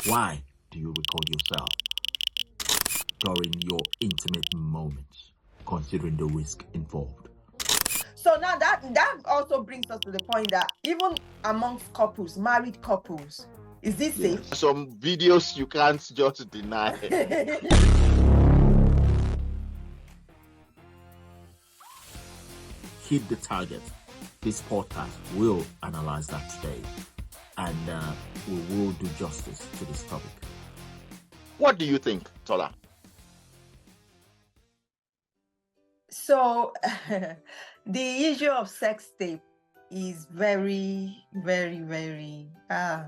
Why do you record yourself during your intimate moments, considering the risk involved? So now that also brings us to the point that even amongst couples, married couples, is this safe? Some videos you can't just deny. Hit the target. This podcast will analyze that today, and we will do justice to this topic. What do you think, Tola? So the issue of sex tape is very, very, very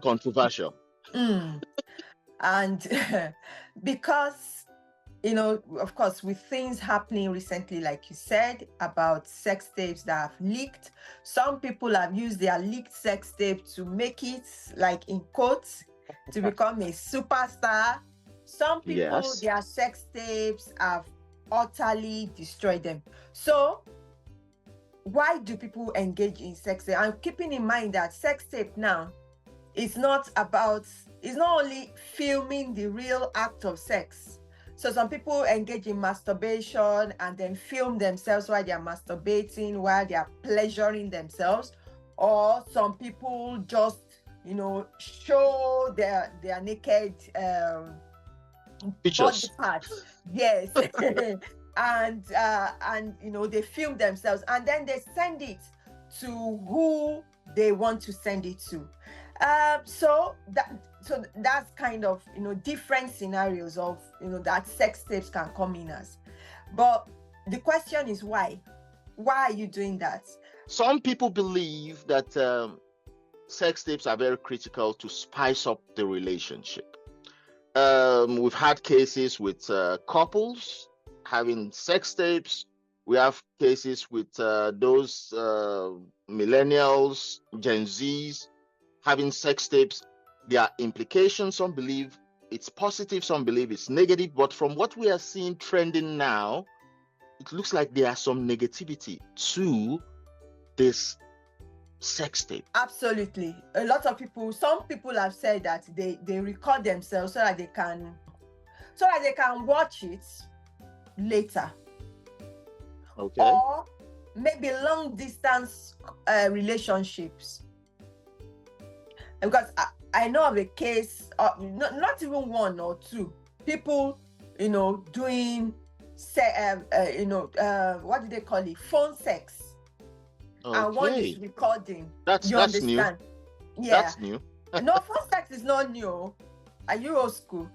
Controversial. And because, you know, of course, with things happening recently, like you said, about sex tapes that have leaked, some people have used their leaked sex tape to make it, like in quotes, to become a superstar. Some people, Yes. their sex tapes have utterly destroyed them. So why do people engage in sex tape? And keeping in mind that sex tape now is not only filming the real act of sex. So some people engage in masturbation and then film themselves while they're masturbating, while they're pleasuring themselves. Or some people just, you know, show their naked Pictures. body parts. Yes. and you know, they film themselves and then they send it to who they want to send it to. So that's kind of, you know, different scenarios of, you know, that sex tapes can come in as. But the question is why are you doing that? Some people believe that sex tapes are very critical to spice up the relationship. We've had cases with couples having sex tapes. We have cases with those millennials, Gen Zs, having sex tapes. There are implications. Some believe it's positive, some believe it's negative. But from what we are seeing trending now, it looks like there are some negativity to this sex tape. Absolutely. A lot of people, some people have said that they record themselves so that they can watch it later. Okay. Or maybe long distance relationships. Because I know of a case, not even one or two people, you know, doing what do they call it? Phone sex. Okay. And one is recording. That's understand? New. Yeah. That's new. No, phone sex is not new. Are you old school?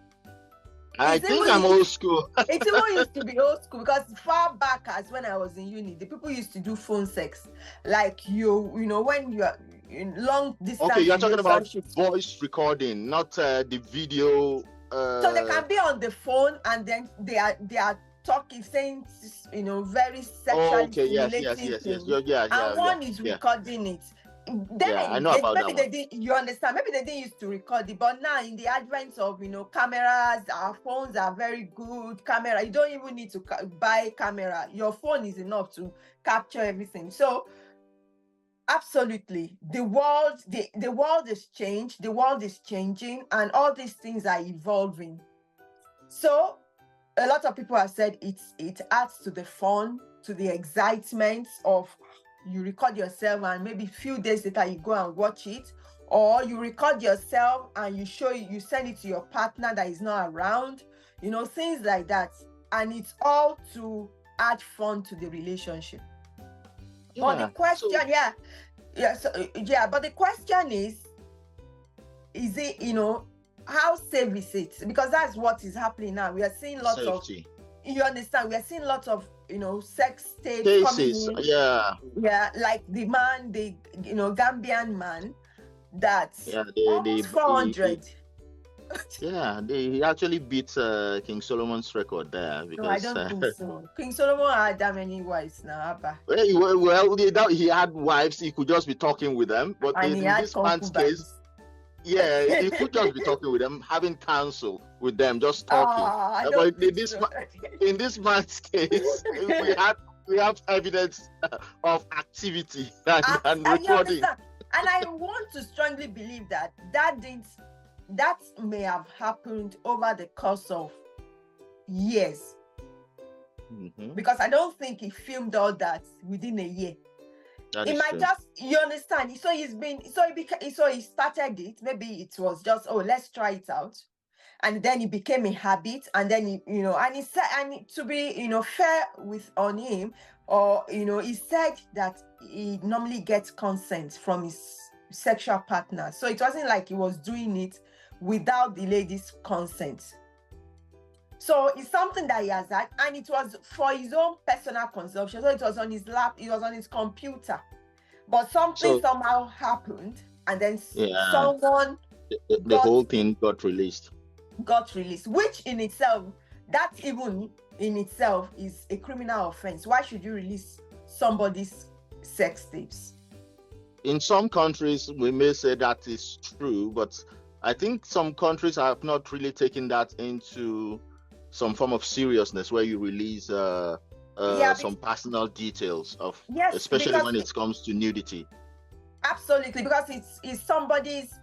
I think I'm old school. It even used to be old school because far back as when I was in uni, the people used to do phone sex. Like you know, when you are in long distance. Okay, you're talking about voice recording, not the video. So they can be on the phone and then they are talking, saying, you know, very sexually stimulating things. Yeah. One is recording it. Then I know about maybe that they didn't, you understand, maybe they didn't used to record it, but now in the advent of, you know, cameras, our phones are very good camera. You don't even need to buy camera. Your phone is enough to capture everything. So absolutely, the world is changed, the world is changing, and all these things are evolving. So a lot of people have said it adds to the fun, to the excitement of you record yourself and maybe a few days later you go and watch it, or you record yourself and you send it to your partner that is not around, you know, things like that. And it's all to add fun to the relationship. But the question, but the question is it, you know, how safe is it? Because that's what is happening now. We are seeing lots Safety. of, you understand, we are seeing lots of, you know, sex tapes cases. Coming in. Yeah, like the man, you know, Gambian man that almost 400. He actually beat King Solomon's record there. Because, no, I don't think so. King Solomon had that many wives now, Abba. Well, he had wives. He could just be talking with them. But in this man's case, he could just be talking with them, having counsel with them, just talking. But in this man's case, we have evidence of activity and recording. And I want to strongly believe that didn't that may have happened over the course of years, because I don't think he filmed all that within a year. That It is might true. just, you understand? So he started it. Maybe it was just, oh, let's try it out, and then it became a habit, and then and he said, and to be fair on him, or he said that he normally gets consent from his sexual partner, so it wasn't like he was doing it without the lady's consent. So it's something that he has had, and it was for his own personal consumption. So it was on his lap, it was on his computer. But something somehow happened, and then someone the whole thing got released. Which in itself, that even in itself is a criminal offense. Why should you release somebody's sex tapes? In some countries, we may say that is true, but I think some countries have not really taken that into some form of seriousness, where you release some personal details of, especially when it comes to nudity. Absolutely, because it's somebody's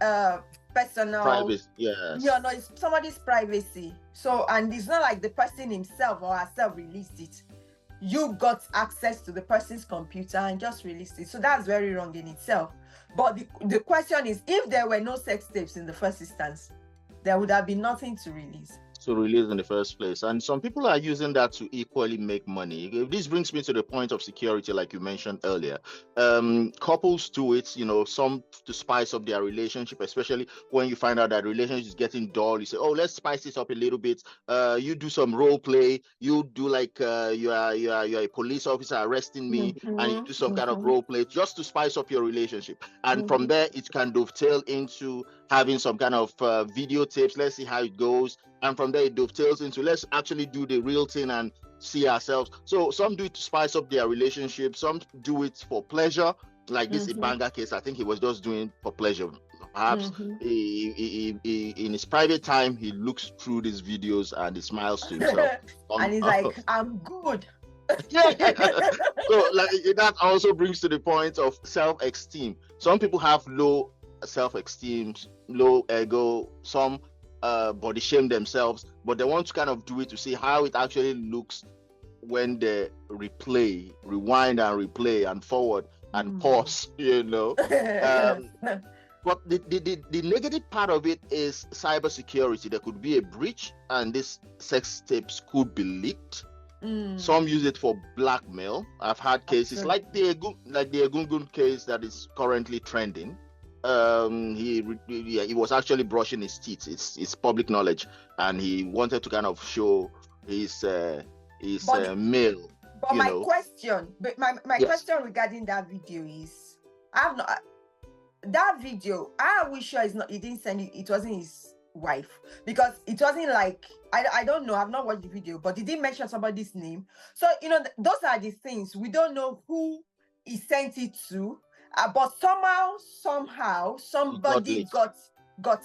personal privacy. Yes. It's somebody's privacy. So, and it's not like the person himself or herself released it. You got access to the person's computer and just released it. So that's very wrong in itself. But the question is, if there were no sex tapes in the first instance, there would have been nothing to release. To release in the first place. And some people are using that to equally make money. This brings me to the point of security, like you mentioned earlier. Couples do it, some to spice up their relationship, especially when you find out that relationship is getting dull. You say, oh, let's spice this up a little bit. You do some role play. You do like you are a police officer arresting me, and you do some kind of role play just to spice up your relationship. And from there, it can dovetail into having some kind of videotapes. Let's see how it goes. And from there, it dovetails into, let's actually do the real thing and see ourselves. So some do it to spice up their relationship. Some do it for pleasure, like this Ibanga case. I think he was just doing for pleasure. Perhaps he, in his private time, he looks through these videos and he smiles to himself. And he's like, I'm good. So like, that also brings to the point of self-esteem. Some people have low self-esteem, low ego. Some body shame themselves, but they want to kind of do it to see how it actually looks when they rewind and replay and forward and pause, But the negative part of it is cybersecurity. There could be a breach, and these sex tapes could be leaked. Some use it for blackmail. I've had cases like the Egungun case that is currently trending. He was actually brushing his teeth. It's public knowledge, and he wanted to kind of show his male. But my question regarding that video is, that video. Are we sure he didn't send it? It wasn't his wife, because it wasn't like, I don't know. I've not watched the video, but he didn't mention somebody's name. So those are the things we don't know who he sent it to. But somehow somebody got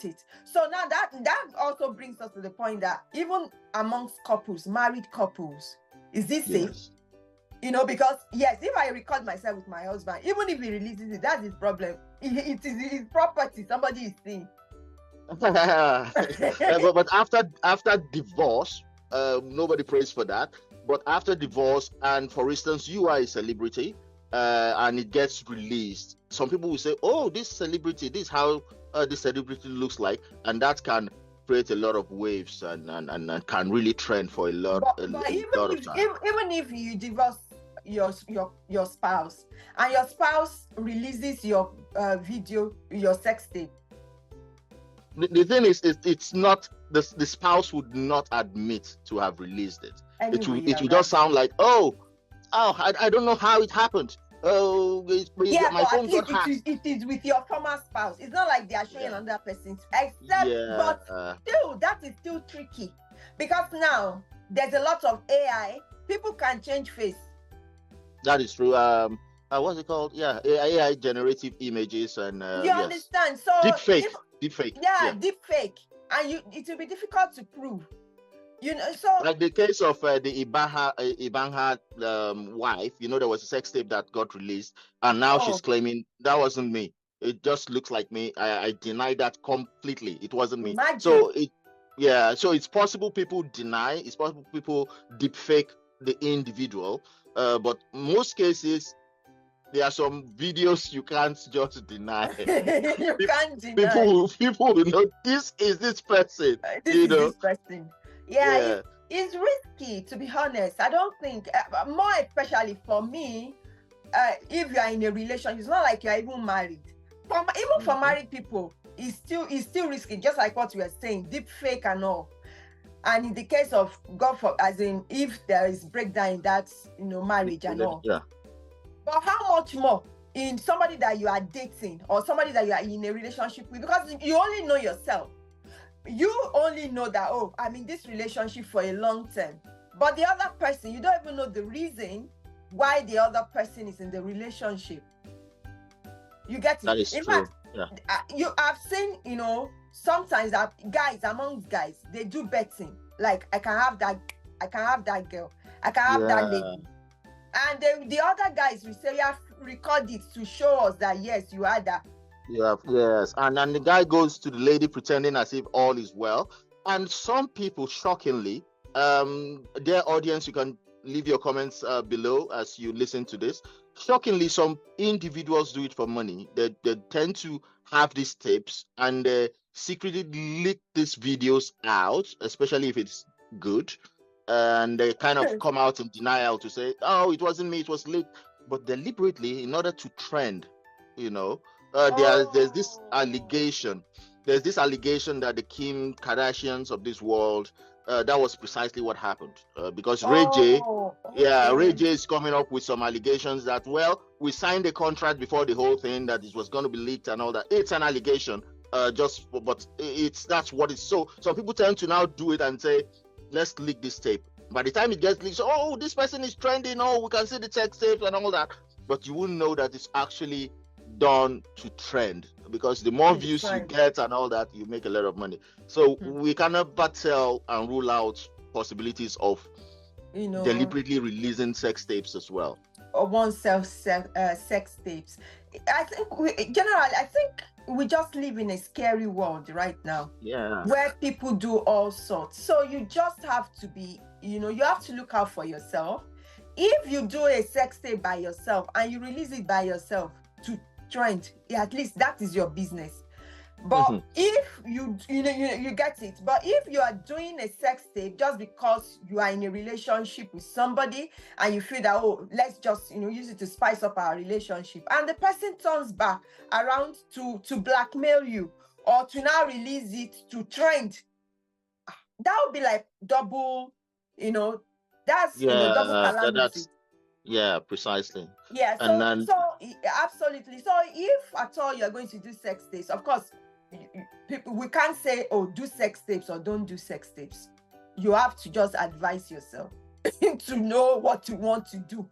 it. So now that also brings us to the point that even amongst married couples, is this safe? Because yes, if I record myself with my husband, even if he releases it, that's his problem. It is his property. Somebody is seeing. But after divorce, nobody prays for that. But after divorce, and for instance, you are a celebrity, and it gets released, some people will say, oh, this is how this celebrity looks like, and that can create a lot of waves and can really trend for a lot of time. Even if you divorce your spouse, and your spouse releases your video, your sex tape, the thing is, it's not, the spouse would not admit to have released it. Anyway, it will just sound like, I don't know how it happened. My phone got hacked. It is with your former spouse. It's not like they are showing another person's. But still, that is still tricky, because now there's a lot of AI. People can change face. That is true. What's it called? Yeah, AI generative images and you understand? So deepfake. Yeah, deepfake, and it will be difficult to prove. So like the case of the Ibanga wife, there was a sex tape that got released, and now she's claiming that wasn't me. It just looks like me. I deny that completely. It wasn't me. Imagine. So so it's possible people deny. It's possible people deepfake the individual. But most cases, there are some videos you can't just deny. You can't deny. People will know this is this person. This person. Yeah. It's risky, to be honest. I don't think, more especially for me, if you are in a relationship, it's not like you're even married. Even for married people, it's still risky, just like what you were saying, deep fake and all. And in the case of as in if there is breakdown in that, marriage and all. Yeah. But how much more in somebody that you are dating or somebody that you are in a relationship with? Because you only know yourself. You only know that, oh, I'm in this relationship for a long term. But the other person, you don't even know the reason why the other person is in the relationship. You get it? That is in true. Fact, I've seen, sometimes that amongst guys, they do betting. Like, I can have that girl, I can have that lady. And the other guys will say, yeah, record it to show us that, yes, you are that. Yeah, yes. And the guy goes to the lady pretending as if all is well. And some people, shockingly, their audience, you can leave your comments below as you listen to this. Shockingly, some individuals do it for money. They tend to have these tapes and secretly leak these videos out, especially if it's good. And they kind of come out in denial to say, oh, it wasn't me, it was leaked. But deliberately, in order to trend, there's this allegation. There's this allegation that the Kim Kardashians of this world, that was precisely what happened. Because Ray J is coming up with some allegations that, well, we signed a contract before the whole thing that it was going to be leaked and all that. It's an allegation, but that's what it's. So some people tend to now do it and say, let's leak this tape. By the time it gets leaked, oh, this person is trending. Oh, we can see the text tapes and all that. But you wouldn't know that it's actually done to trend, because the more views you get and all that, you make a lot of money. So we cannot but tell and rule out possibilities of deliberately releasing sex tapes as well, or oneself sex tapes. I think we just live in a scary world right now, where people do all sorts. So you just have to be, you have to look out for yourself. If you do a sex tape by yourself and you release it by yourself to trend, at least that is your business. But if you get it, but if you are doing a sex tape just because you are in a relationship with somebody and you feel that, oh, let's just use it to spice up our relationship, and the person turns back around to blackmail you or to now release it to trend, that would be like double, that's double calamity. Precisely. So absolutely. So if at all you're going to do sex tapes, of course, we can't say, oh, do sex tapes or don't do sex tapes. You have to just advise yourself to know what you want to do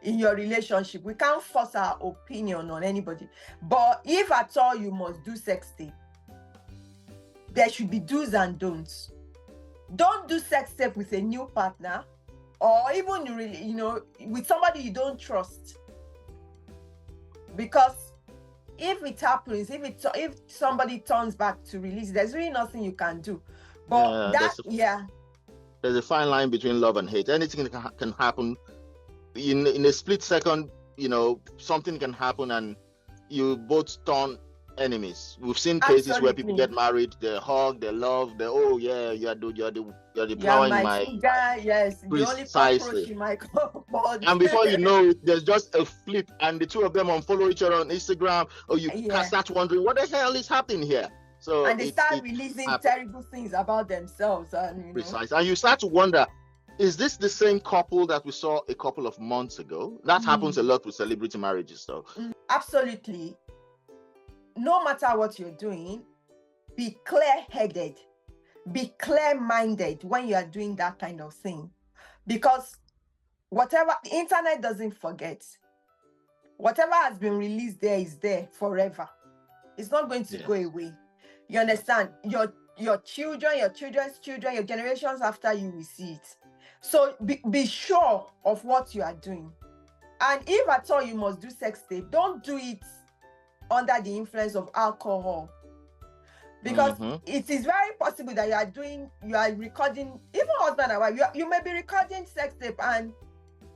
in your relationship. We can't force our opinion on anybody. But if at all you must do sex tape, there should be do's and don'ts. Don't do sex tape with a new partner, or even with somebody you don't trust, because if it happens, if somebody turns back to release, there's really nothing you can do. But there's a fine line between love and hate. Anything can happen in a split second. Something can happen and you both turn enemies. We've seen cases where people get married, they hug, they love, you're the power in my guy, yes, precisely. The only my comfort. And before you know it, there's just a flip, and the two of them unfollow each other on Instagram, or you start wondering what the hell is happening here. So and they start releasing terrible things about themselves, and precisely, and you start to wonder, is this the same couple that we saw a couple of months ago? That happens a lot with celebrity marriages, though. Absolutely. No matter what you're doing, be clear-headed, be clear-minded when you are doing that kind of thing. Because whatever, the internet doesn't forget. Whatever has been released there is there forever. It's not going to go away. You understand? Your children, your children's children, your generations after you will see it. So be sure of what you are doing. And if at all you must do sex tape, don't do it under the influence of alcohol. Because Mhm. it is very possible that you are recording, even husband and wife, you may be recording sex tape and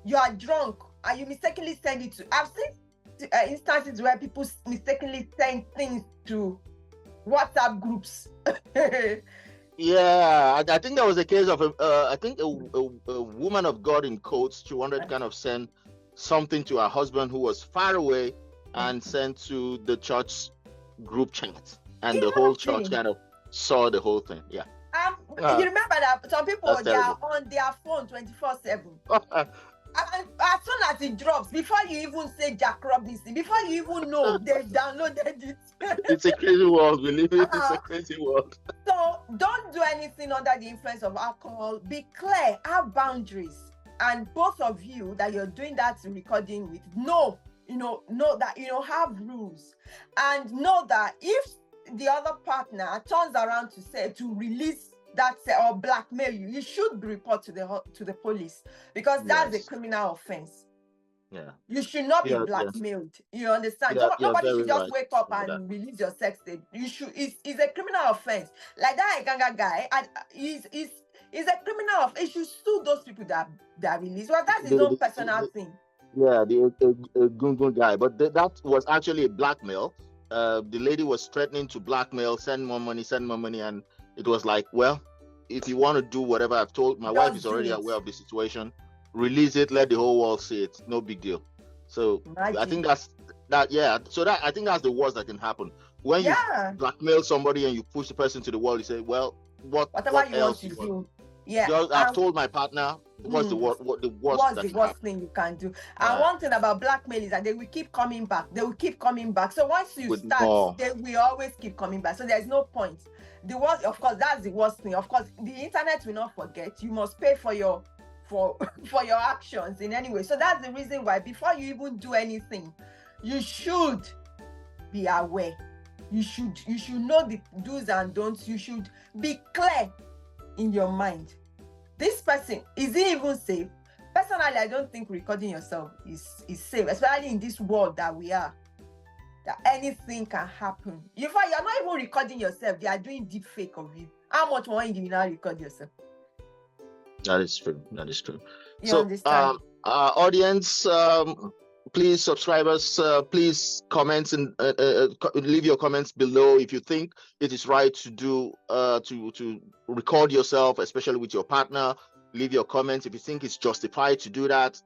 you are drunk and you mistakenly send it to. I've seen instances where people mistakenly send things to WhatsApp groups. Yeah, I think there was a case of I think a woman of God in quotes. She wanted to kind of send something to her husband who was far away and sent to the church group chat, and the whole church Imagine. kind of saw the whole thing. Yeah. You remember that some people, That's they are terrible. on their phone 24/7. And as soon as it drops, before you even say Jack Rob this thing, before you even know, they've downloaded it. It's a crazy world, believe me. It's a crazy world. So don't do anything under the influence of alcohol. Be clear, have boundaries. And both of you that you're doing that recording with, know that, have rules. And know that if the other partner turns around to release that or blackmail you, you should report to the police, because that's Yes. a criminal offense. Yeah. You should not be Yeah, blackmailed. You understand? Yeah, Nobody very should just right wake up about and release your sex tape. It's a criminal offense. Like that Iganga guy, is a criminal offense. He should sue those people that release. Well, that's his own personal thing. Yeah, the Gungun guy, but that was actually a blackmail. The lady was threatening to blackmail, send more money, and it was like, well, if you want to do whatever I've told, my wife is already aware of the situation. Release it, let the whole world see it. No big deal. So I think that's that. Yeah. So that I think that's the worst that can happen when you blackmail somebody and you push the person to the wall. You say, well, whatever you else want to do. Yeah. I've told my partner. What's the worst thing you can do? And one thing about blackmail is that they will keep coming back. So once you start, they will always keep coming back. So there's no point. The worst, of course, that's the worst thing. Of course, the internet will not forget. You must pay for your actions in any way. So that's the reason why before you even do anything, you should be aware. You should know the do's and don'ts. You should be clear in your mind. This person, is it even safe? Personally, I don't think recording yourself is safe, especially in this world that we are. That anything can happen. You're not even recording yourself. They are doing deep fake of you. How much more do you now record yourself? That is true. You understand? Our audience, please subscribe us. Please comment and leave your comments below if you think it is right to do to record yourself, especially with your partner. Leave your comments if you think it's justified to do that.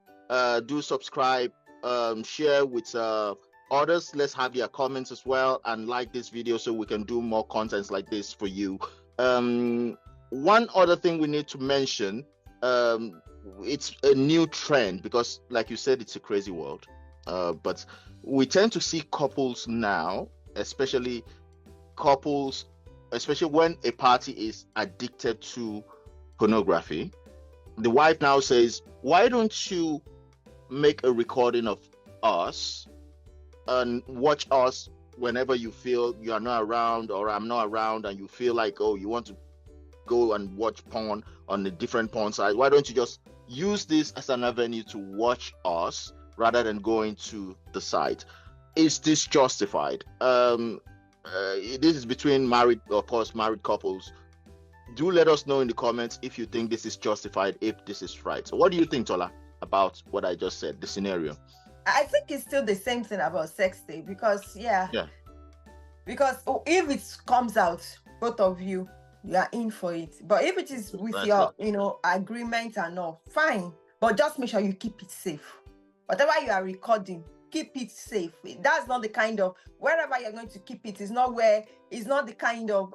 Do subscribe, share with others. Let's have their comments as well, and like this video so we can do more contents like this for you. One other thing we need to mention, it's a new trend because, like you said, it's a crazy world. But we tend to see couples now, especially when a party is addicted to pornography. The wife now says, why don't you make a recording of us and watch us whenever you feel you are not around or I'm not around, and you feel like, oh, you want to go and watch porn on the different porn sites. Why don't you just use this as an avenue to watch us rather than going to the site? Is this justified? This is between married or post-married couples. Do let us know in the comments if you think this is justified, if this is right. So what do you think, Tola, about what I just said, the scenario? I think it's still the same thing about sex tape because because if it comes out, both of you are in for it. But if it is with your agreement and all, fine, but just make sure you keep it safe. Whatever you are recording, keep it safe. That's not the kind of, wherever you're going to keep it, it's not the kind of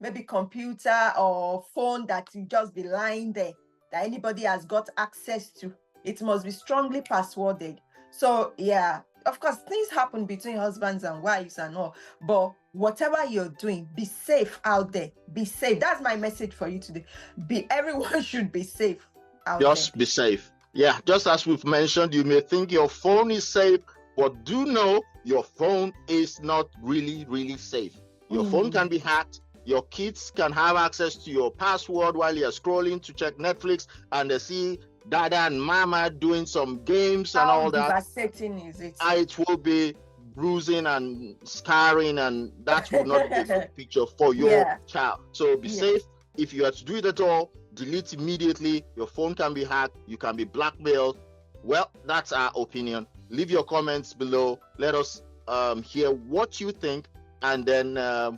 maybe computer or phone that you just be lying there that anybody has got access to. It must be strongly passworded. So yeah, of course, things happen between husbands and wives and all, but whatever you're doing, be safe out there. Be safe. That's my message for you today. Everyone should be safe out there. Just be safe. Yeah, just as we've mentioned, you may think your phone is safe, but do know your phone is not really, really safe. Your phone can be hacked. Your kids can have access to your password while you're scrolling to check Netflix, and they see Dada and Mama doing some games and all that. How devastating is it? It will be bruising and scarring, and that would not be a good picture for your child. So be safe. If you are to do it at all, delete immediately. Your phone can be hacked, you can be blackmailed. Well, that's our opinion. Leave your comments below. Let us hear what you think, and then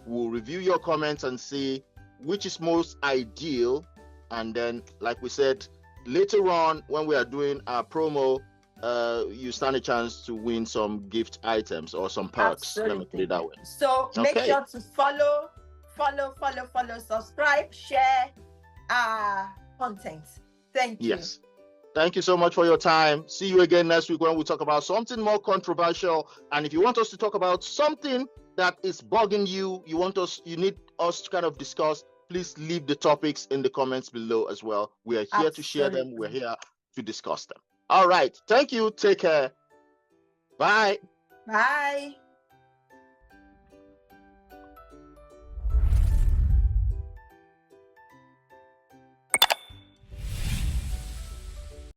we'll review your comments and see which is most ideal. And then, like we said, later on when we are doing our promo, you stand a chance to win some gift items or some perks. Absolutely. Let me put it that way. So make sure to follow, subscribe, share our content. Thank you. Yes. Thank you so much for your time. See you again next week when we talk about something more controversial. And if you want us to talk about something that is bugging you, you need us to kind of discuss, please leave the topics in the comments below as well. We are here to share them. We're here to discuss them. All right. Thank you. Take care. Bye. Bye.